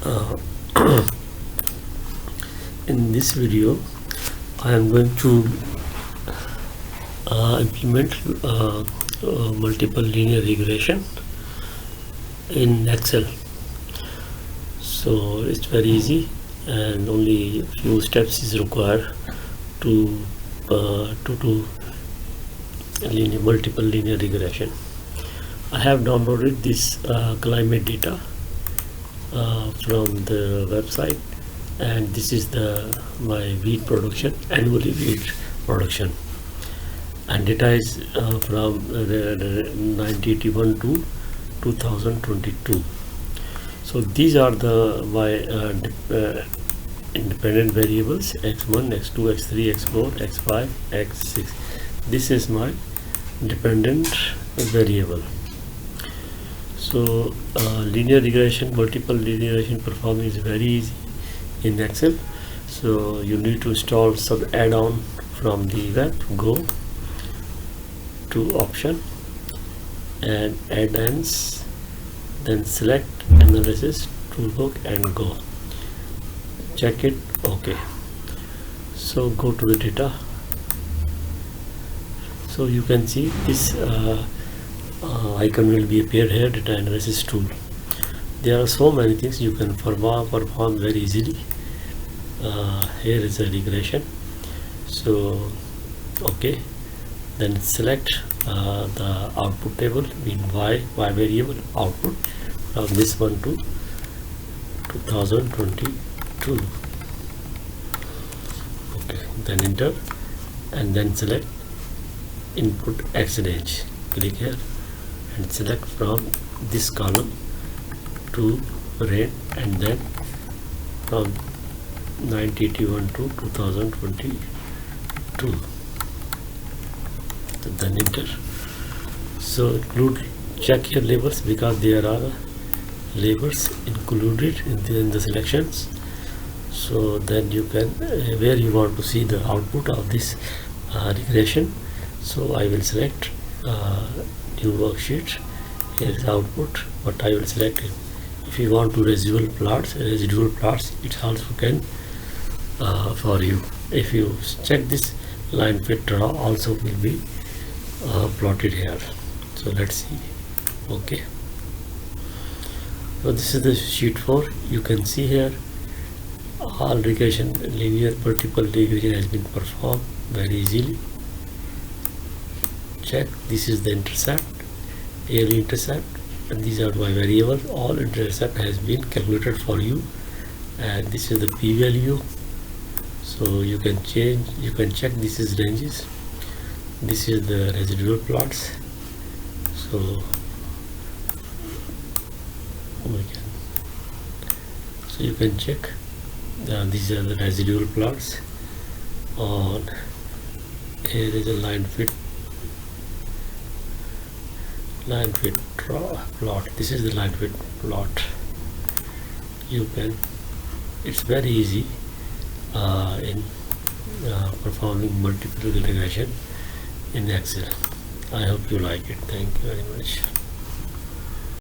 uh, in this video I am going to implement multiple linear regression in Excel. So it's very easy and only a few steps is required to do multiple linear regression. I have downloaded this climate data from the website, and this is my wheat production, annually wheat production, and data is from 1981 to 2022. So these are my independent variables: x1, x2, x3, x4, x5, x6. This is my dependent variable. So linear regression, multiple linear regression performing is very easy in Excel. So you need to install some add-on from the web. Go to option and add-ons, then select analysis toolbox and go. Check it. Okay. So go to the data. So you can see this icon will be appeared here, data analysis tool. There are so many things you can perform very easily. Here is a regression. So okay, then select the output table, mean y variable output from this one to 2022. Okay, then enter and then select input exchange. Click here and select from this column to rain, and then from 1981 to 2022. Then enter. So check your labels, because there are labels included in the selections. So then you can where you want to see the output of this regression. So I will select new worksheet. Here is output, but I will select it. If you want to residual plots, it also can for you. If you check this, line fit draw also will be plotted here. So let's see. Okay, so this is the sheet 4. You can see here all regression, linear multiple regression has been performed very easily. Check, this is the intercept, area intercept, and these are my variables. All intercept has been calculated for you, and this is the p-value. So you can change, you can check. This is ranges, this is the residual plots. So you can check these are the residual plots. On here is a line fit plot. This is the line fit plot. You can, it's very easy in performing multiple regression in Excel. I hope you like it. Thank you very much.